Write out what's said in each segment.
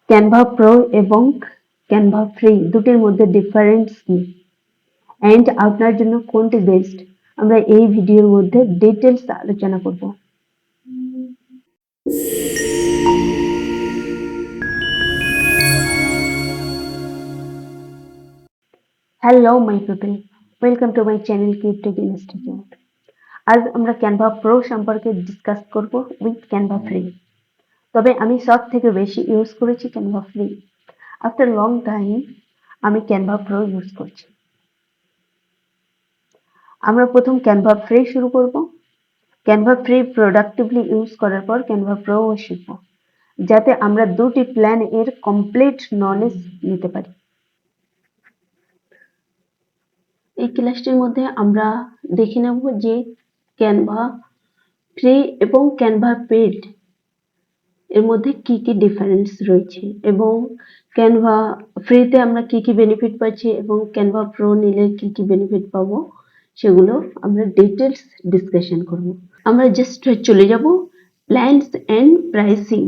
Canva pro এবং Canva free দুটির মধ্যে ডিফারেন্স কি এন্ড আপনার জন্য কোনটি বেস্ট আমরা এই ভিডিওর মধ্যে ডিটেলস আলোচনা করব। Hello my people, welcome to my channel Cryptech Institute. আজ আমরা ক্যানভা প্রো সম্পর্কে ডিসকাস করব উইথ ক্যানভা ফ্রি। তবে আমি সব থেকে বেশি ইউজ করেছি Canva free. After long time আমি ক্যানভা প্রো ইউজ করছি। আমরা প্রথম ক্যানভা ফ্রি শুরু করব। ক্যানভা ফ্রি প্রোডাক্টিভলি ইউজ করার পর ক্যানভা প্রো শিখব, যাতে আমরা দুটি প্ল্যান এর কমপ্লিট নলেজ নিতে পারি। এই ক্লাসটির মধ্যে আমরা দেখে নেব যে ক্যানভা ফ্রি এবং ক্যানভা পেড এর মধ্যে কি কি ডিফারেন্স রয়েছে এবং ক্যানভা ফ্রিতে আমরা কি কি বেনিফিট পাচ্ছি এবং ক্যানভা প্রো নিলে কি কি বেনিফিট পাবো সেগুলো আমরা ডিটেলস ডিসকাশন করব। আমরা জাস্ট চলে যাব প্ল্যানস এন্ড প্রাইসিং।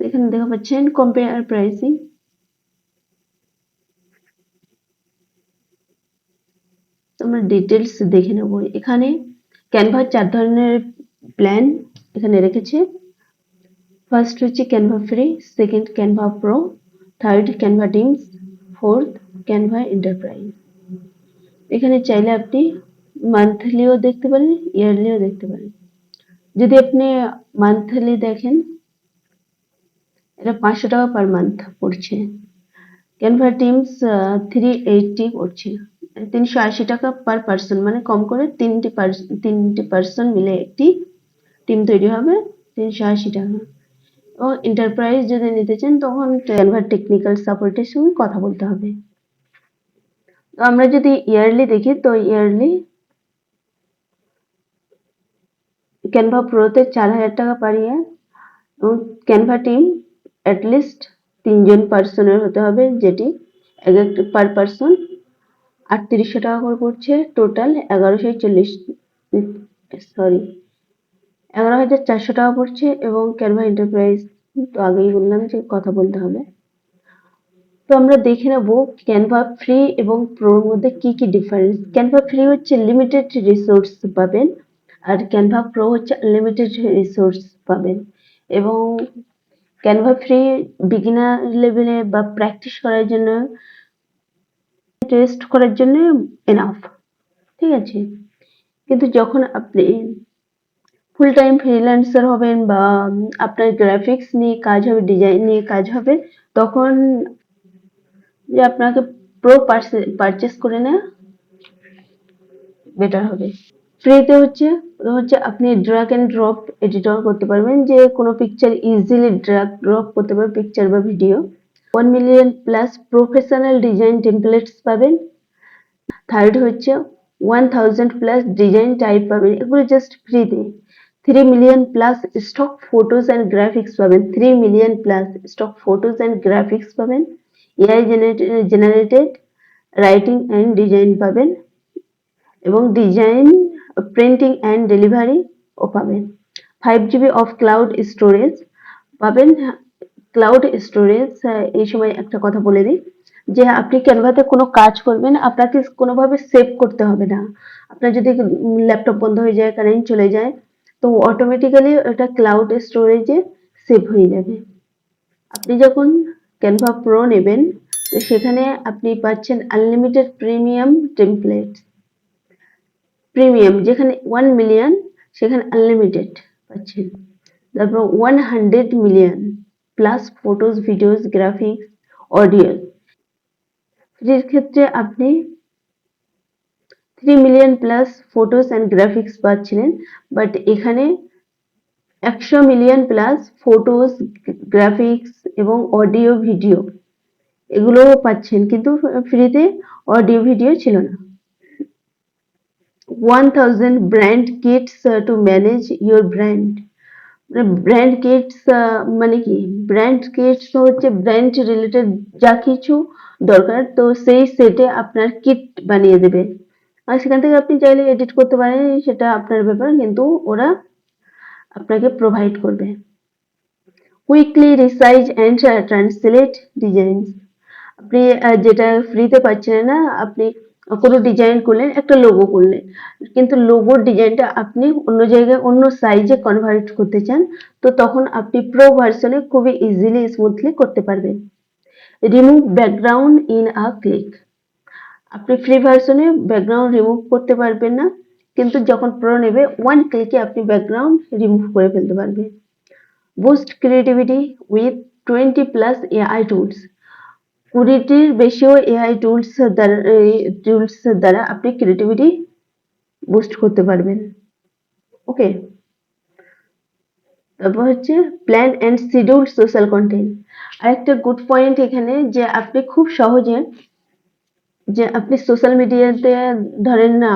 এখানে দেখা পাচ্ছেন কম্পেয়ার প্রাইসিং। আমরা ডিটেলস দেখে নেব। এখানে ক্যানভা 4 ধরনের প্ল্যান এখানে রেখেছে। ফার্স্ট হচ্ছে Canva free, second Canva pro, third Canva teams, fourth Canva enterprise. এখানে চাইলে আপনি মান্থলিও দেখতে পারেন, ইয়ারলিও দেখতে পারেন। যদি আপনি মান্থলি দেখেন, এটা 500 টাকা পার মান্থ পড়ছে। ক্যানভা টিমস 380 পড়ছে, 380 টাকা পার পার্সন, মানে কম করে তিনটি পার্সন মিলে একটি টিম তৈরি হবে, 380 টাকা। ও এন্টারপ্রাইজ যদি নিতে চান তখন ক্যানভা টেকনিক্যাল সাপোর্টের সঙ্গে কথা বলতে হবে। তো আমরা যদি ইয়ারলি দেখি তো ইয়ারলি ক্যানভা প্রোতে 4000 টাকা পার ইয়ার এবং ক্যানভা টিম অ্যাটলিস্ট 3জন পার্সনের হতে হবে, যেটি এক পার পার্সন 3800 টাকা করে পড়ছে। টোটাল 11,400 টাকা পড়ছে। এবং ক্যানভা এন্টারপ্রাইজ তো আগেই বললাম যে কথা বলতে হবে। তো আমরা দেখে নেব ক্যানভা ফ্রি এবং প্রোর মধ্যে কি কি ডিফারেন্স। ক্যানভা ফ্রি হচ্ছে লিমিটেড রিসোর্স পাবেন আর ক্যানভা প্রো হচ্ছে আনলিমিটেড রিসোর্স পাবেন। এবং ক্যানভা ফ্রি বিগিনার লেভেলে বা প্র্যাকটিস করার জন্য, টেস্ট করার জন্য এনাফ, ঠিক আছে। কিন্তু যখন আপনি ফুল টাইম ফ্রিল্যান্সার হবেন বা আপনার গ্রাফিক্স নিয়ে কাজ হবে, ডিজাইন নিয়ে কাজ হবে, তখন যে আপনাকে প্রো পারচেস করে নেওয়া বেটার হবে। ফ্রিতে হচ্ছে আপনি ড্র্যাগ এন্ড ড্রপ এডিটর করতে পারবেন, যে কোনো পিকচার ইজিলি ড্র্যাগ ড্রপ করতে পারবেন, পিকচার বা video. 1 million plus professional design templates পাবেন। থার্ড হচ্ছে 1000 প্লাস ডিজাইন টাইপ পাবেন, এগুলো জাস্ট ফ্রিতে। 3 million plus stock photos and graphics পাবেন, 3 million plus stock photos and graphics পাবেন। AI generated writing and design পাবেন এবং ডিজাইন প্রিন্টিং অ্যান্ড ডেলিভারি ও পাবেন। 5 GB অফ ক্লাউড স্টোরেজ পাবেন। ক্লাউড স্টোরেজ, এই সময় একটা কথা বলে দিই যে আপনি ক্যানভাতে কোনো কাজ করবেন, আপনাকে কোনোভাবে সেভ করতে হবে না। আপনার যদি ল্যাপটপ বন্ধ হয়ে যায়, কারেন্ট চলে যায়, তো অটোমেটিক্যালি এটা ক্লাউড স্টোরেজে সেভ হয়ে যাবে। আপনি যখন ক্যানভা প্রো নেবেন তো সেখানে আপনি পাচ্ছেন আনলিমিটেড প্রিমিয়াম টেমপ্লেট। প্রিমিয়াম যেখানে 1 মিলিয়ন সেখানে আনলিমিটেড পাচ্ছেন। তারপর 100 million plus photos, videos, graphics, audio. ফ্রির ক্ষেত্রে আপনি 3 million plus photos and graphics পাচ্ছিলেন, বাট এখানে 100 মিলিয়ন প্লাস ফটোস, গ্রাফিক্স এবং অডিও ভিডিও এগুলোও পাচ্ছেন, কিন্তু ফ্রিতে অডিও ভিডিও ছিল না। 1000 brand kits to manage your brand. Brand kits মানে কি? ব্র্যান্ড কিটস হচ্ছে ব্র্যান্ড রিলেটেড যা কিছু দরকার, তো সেই সেটে আপনার কিট বানিয়ে দেবে আর সেখান থেকে আপনি চাইলে এডিট করতে পারেন, সেটা আপনার ব্যাপার। কিন্তু ওরা আপনাকে প্রোভাইড করবে। Quickly resize and translate designs. আপনি যেটা ফ্রিতে পাচ্ছেন না, আপনি কোনো ডিজাইন করলেন, একটা লোগো করলেন, কিন্তু লোগোর ডিজাইনটা আপনি অন্য জায়গায় অন্য সাইজে কনভার্ট করতে চান, তো তখন আপনি প্রো ভার্সনে খুবই ইজিলি স্মুথলি করতে পারবেন। Remove background in a click. আপনি ফ্রি ভার্সনে ব্যাকগ্রাউন্ড রিমুভ করতে পারবেন না, কিন্তু যখন প্রো নেবে ওয়ান ক্লিকে আপনি ব্যাকগ্রাউন্ড রিমুভ করে ফেলতে পারবেন। Boost creativity with 20+ AI tools. 20টির বেশিও এআই টুলস দ্বারা আপনি ক্রিয়েটিভিটি বুস্ট করতে পারবেন। ওকে, তারপর হচ্ছে plan and schedule social content. আরেকটা গুড পয়েন্ট এখানে যে আপনি খুব সহজে যে আপনি সোশ্যাল মিডিয়াতে ধরেন না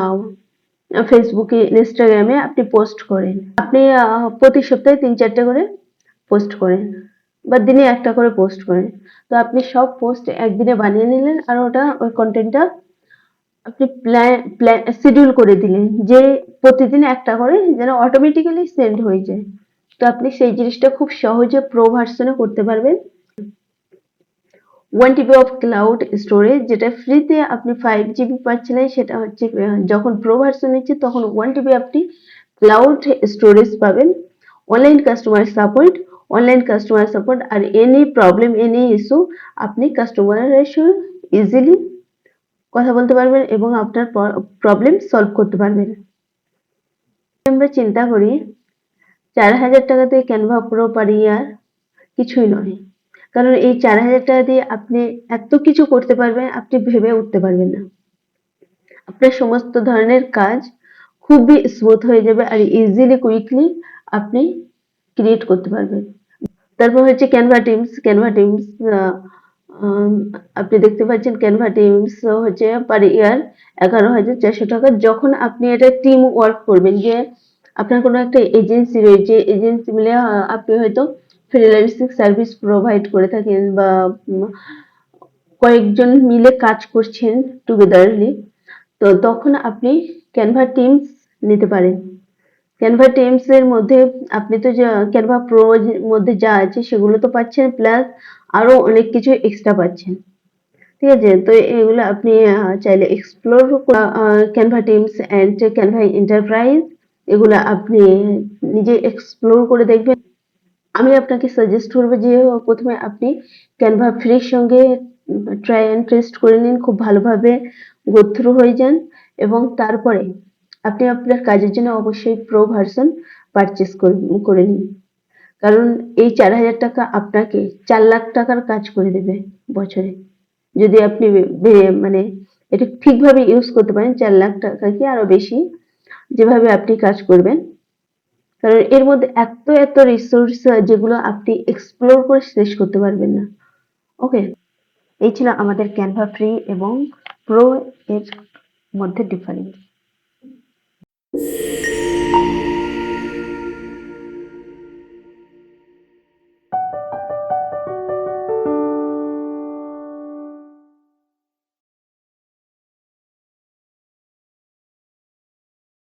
ফেসবুকে ইনস্টাগ্রামে আপনি পোস্ট করেন, আপনি প্রতি সপ্তাহে 3-4টে করে পোস্ট করেন বা দিনে একটা করে পোস্ট করেন, তো আপনি সব পোস্ট একদিনে বানিয়ে নিলেন আর ওই কন্টেন্টটা আপনি শিডিউল করে দিলেন যে প্রতিদিন একটা করে যেন অটোমেটিক্যালি সেন্ড হয়ে যায়, তো আপনি সেই জিনিসটা খুব সহজে প্রো ভার্সনে করতে পারবেন। 1 TB অফ ক্লাউড স্টোরেজ, যেটা ফ্রিতে আপনি 5 GB পাচ্ছিলেন, সেটা হচ্ছে যখন প্রো ভার্সন নিচ্ছে তখন 1 TB আপনি ক্লাউড স্টোরেজ পাবেন। অনলাইন কাস্টমার সাপোর্ট আর এনি প্রবলেম এনি ইস্যু আপনি কাস্টমারের সঙ্গে ইজিলি কথা বলতে পারবেন এবং আপনার প্রবলেম সলভ করতে পারবেন। আমরা চিন্তা করি 4,000 টাকাতে ক্যানভা প্রো পার ইয়ার কিছুই নয়, কারণ এই 4,000 টাকা দিয়ে আপনি এত কিছু করতে পারবেন আপনি ভেবে উঠতে পারবেন না। আপনার সমস্ত ধরনের কাজ খুবই স্মুথ হয়ে যাবে আর ইজিলি কুইকলি আপনি ক্রিয়েট করতে পারবেন। তারপর হচ্ছে ক্যানভা টিমস আপনি দেখতে পাচ্ছেন ক্যানভা টিমস হচ্ছে পার ইয়ার 11,400 টাকা। যখন আপনি এটা টিম ওয়ার্ক করবেন, যে আপনার কোনো একটা এজেন্সি রয়েছে, এজেন্সি মিলে আপনি হয়তো ফ্রিল্যান্সিং সার্ভিস প্রোভাইড করে থাকেন বা কয়েকজন মিলে কাজ করছেন টুগেদারলি, তো তখন আপনি ক্যানভা টিমস নিতে পারেন। ক্যানভা টিমস এর মধ্যে আপনি তো ক্যানভা প্রো মধ্যে যা আছে সেগুলো তো পাচ্ছেন, প্লাস আরো অনেক কিছু এক্সট্রা পাচ্ছেন। ঠিক আছে, তো এগুলো আপনি চাইলে explore Canva teams and Canva enterprise, এগুলো আপনি নিজে এক্সপ্লোর করে দেখবেন। আমি আপনাকে সাজেস্ট করবো যে প্রথমে আপনি ক্যানভা ফ্রির সঙ্গে ট্রাই অ্যান্ড টেস্ট করে নিন, খুব ভালোভাবে গো থ্রু হয়ে যান এবং তারপরে আপনি আপনার কাজের জন্য অবশ্যই প্রো ভার্সন পারচেস করে নিন, কারণ এই 4,000 টাকা আপনাকে 4 লাখ টাকার কাজ করে দেবে বছরে, যদি আপনি মানে এটা ঠিকভাবে ইউজ করতে পারেন। 4 লাখ টাকা কি আরো বেশি, যেভাবে আপনি কাজ করবেন, কারণ এর মধ্যে এত এত রিসোর্স যেগুলো আপনি এক্সপ্লোর করে শেষ করতে পারবেন না। ওকে, এই ছিল আমাদের ক্যানভা ফ্রি এবং প্রো এর মধ্যে ডিফারেন্স।